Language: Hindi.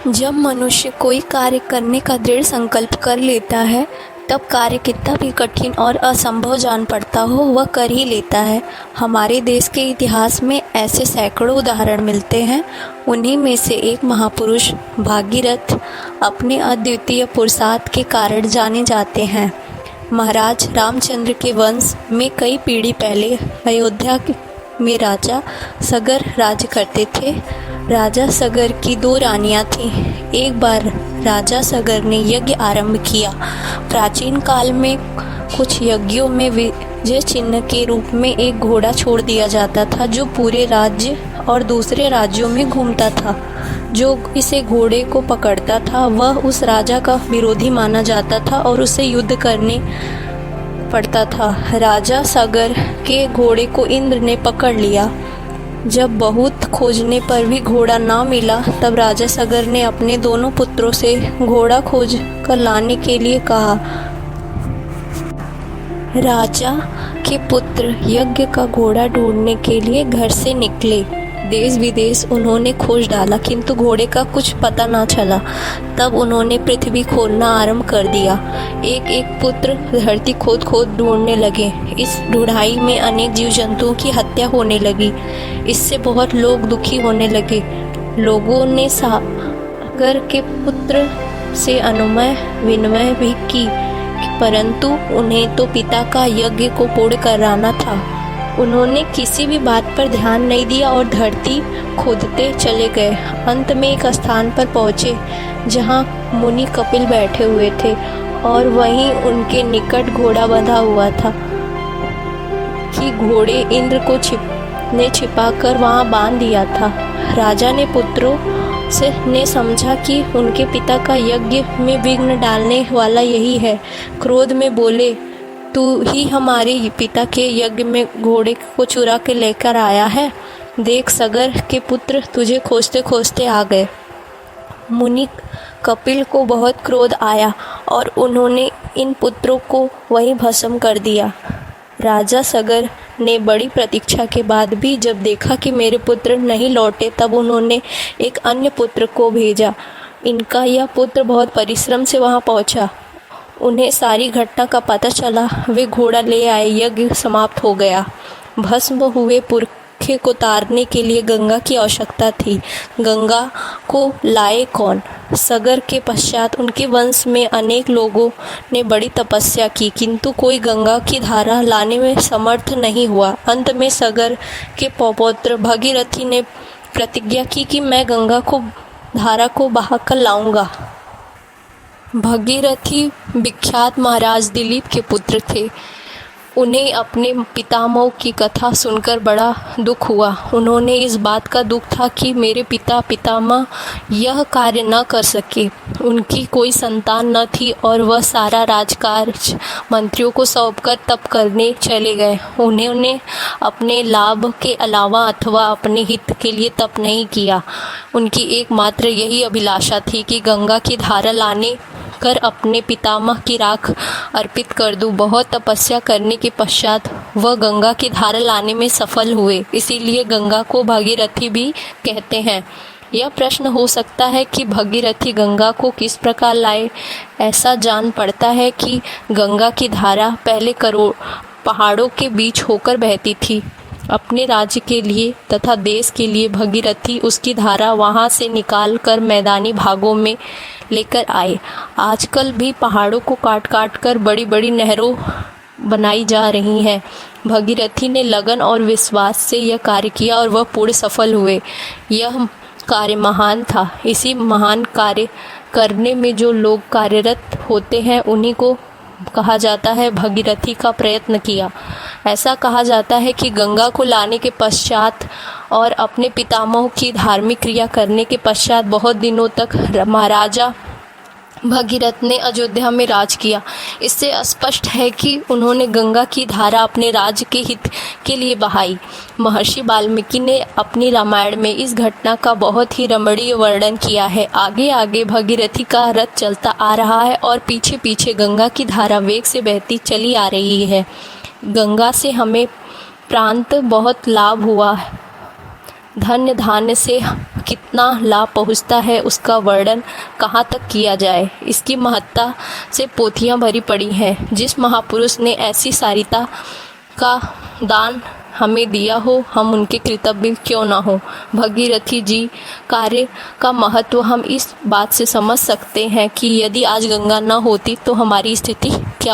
जब मनुष्य कोई कार्य करने का दृढ़ संकल्प कर लेता है, तब कार्य कितना भी कठिन और असंभव जान पड़ता हो वह कर ही लेता है। हमारे देश के इतिहास में ऐसे सैकड़ों उदाहरण मिलते हैं। उन्हीं में से एक महापुरुष भागीरथ अपने अद्वितीय पुरुषार्थ के कारण जाने जाते हैं। महाराज रामचंद्र के वंश में कई पीढ़ी पहले अयोध्या में राजा सगर राज्य करते थे। राजा सगर की 2 रानियां थीं। एक बार राजा सगर ने यज्ञ आरंभ किया। प्राचीन काल में कुछ यज्ञों में विजय चिन्ह के रूप में एक घोड़ा छोड़ दिया जाता था, जो पूरे राज्य और दूसरे राज्यों में घूमता था। जो इसे घोड़े को पकड़ता था वह उस राजा का विरोधी माना जाता था और उसे युद्ध करने पड़ता था। राजा सगर के घोड़े को इंद्र ने पकड़ लिया। जब बहुत खोजने पर भी घोड़ा ना मिला, तब राजा सगर ने अपने दोनों पुत्रों से घोड़ा खोज कर लाने के लिए कहा। राजा के पुत्र यज्ञ का घोड़ा ढूंढने के लिए घर से निकले। देश विदेश उन्होंने खोज डाला, किंतु घोड़े का कुछ पता ना चला। तब उन्होंने पृथ्वी खोदना आरंभ कर दिया। एक एक पुत्र धरती खोद खोद ढूंढने लगे। इस ढूंढाई में अनेक जीव जंतुओं की हत्या होने लगी। इससे बहुत लोग दुखी होने लगे। लोगों ने सागर के पुत्र से अनुनय विनय भी की, परंतु उन्हें तो पिता का यज्ञ को पूर्ण कराना था। उन्होंने किसी भी बात पर ध्यान नहीं दिया और धरती खोदते चले गए। अंत में एक स्थान पर पहुँचे जहाँ मुनि कपिल बैठे हुए थे और वहीं उनके निकट घोड़ा बंधा हुआ था कि घोड़े इंद्र को छिपाकर वहाँ बांध दिया था। राजा ने पुत्रों ने समझा कि उनके पिता का यज्ञ में विघ्न डालने वाला यही है। क्रोध में बोले, तू ही हमारे पिता के यज्ञ में घोड़े को चुरा के लेकर आया है। देख, सगर के पुत्र तुझे खोजते खोजते आ गए। मुनि कपिल को बहुत क्रोध आया और उन्होंने इन पुत्रों को वहीं भस्म कर दिया। राजा सगर ने बड़ी प्रतीक्षा के बाद भी जब देखा कि मेरे पुत्र नहीं लौटे, तब उन्होंने एक अन्य पुत्र को भेजा। इनका यह पुत्र बहुत परिश्रम से वहां पहुंचा। उन्हें सारी घटना का पता चला। वे घोड़ा ले आए। यज्ञ समाप्त हो गया। भस्म हुए पुरखे को तारने के लिए गंगा की आवश्यकता थी। गंगा को लाए कौन? सगर के पश्चात उनके वंश में अनेक लोगों ने बड़ी तपस्या की, किंतु कोई गंगा की धारा लाने में समर्थ नहीं हुआ। अंत में सगर के पौत्र भगीरथी ने प्रतिज्ञा की कि मैं गंगा को धारा को बहाकर लाऊंगा। भगीरथी विख्यात महाराज दिलीप के पुत्र थे। उन्हें अपने पितामह की कथा सुनकर बड़ा दुख हुआ। उन्होंने इस बात का दुख था कि मेरे पितामह यह कार्य न कर सके। उनकी कोई संतान न थी और वह सारा राजकाज मंत्रियों को सौंपकर तप करने चले गए। उन्होंने अपने लाभ के अलावा अथवा अपने हित के लिए तप नहीं किया। उनकी एकमात्र यही अभिलाषा थी कि गंगा की धारा लाने कर अपने पितामह की राख अर्पित कर दूं। बहुत तपस्या करने के पश्चात वह गंगा की धारा लाने में सफल हुए। इसीलिए गंगा को भागीरथी भी कहते हैं। यह प्रश्न हो सकता है कि भगीरथी गंगा को किस प्रकार लाए। ऐसा जान पड़ता है कि गंगा की धारा पहले पहाड़ों के बीच होकर बहती थी। अपने राज्य के लिए तथा देश के लिए भगीरथी उसकी धारा वहां से निकाल कर मैदानी भागों में लेकर आए। आजकल भी पहाड़ों को काट काट कर बड़ी बड़ी नहरों बनाई जा रही हैं। भगीरथी ने लगन और विश्वास से यह कार्य किया और वह पूर्ण सफल हुए। यह कार्य महान था। इसी महान कार्य करने में जो लोग कार्यरत होते हैं उन्हीं को कहा जाता है भगीरथी का प्रयत्न किया। ऐसा कहा जाता है कि गंगा को लाने के पश्चात और अपने पितामह की धार्मिक क्रिया करने के पश्चात बहुत दिनों तक महाराजा भगीरथ ने अयोध्या में राज किया। इससे स्पष्ट है कि उन्होंने गंगा की धारा अपने राज्य के हित के लिए बहाई। महर्षि वाल्मीकि ने अपनी रामायण में इस घटना का बहुत ही रमणीय वर्णन किया है। आगे आगे भगीरथी का रथ चलता आ रहा है और पीछे पीछे गंगा की धारा वेग से बहती चली आ रही है। गंगा से हमें प्रांत बहुत लाभ हुआ। धन्य धान्य से कितना लाभ पहुंचता है उसका वर्णन कहाँ तक किया जाए। इसकी महत्ता से पोथियाँ भरी पड़ी हैं। जिस महापुरुष ने ऐसी सारिता का दान हमें दिया हो, हम उनके कृतज्ञ क्यों ना हो। भगीरथी जी कार्य का महत्व हम इस बात से समझ सकते हैं कि यदि आज गंगा न होती तो हमारी स्थिति क्या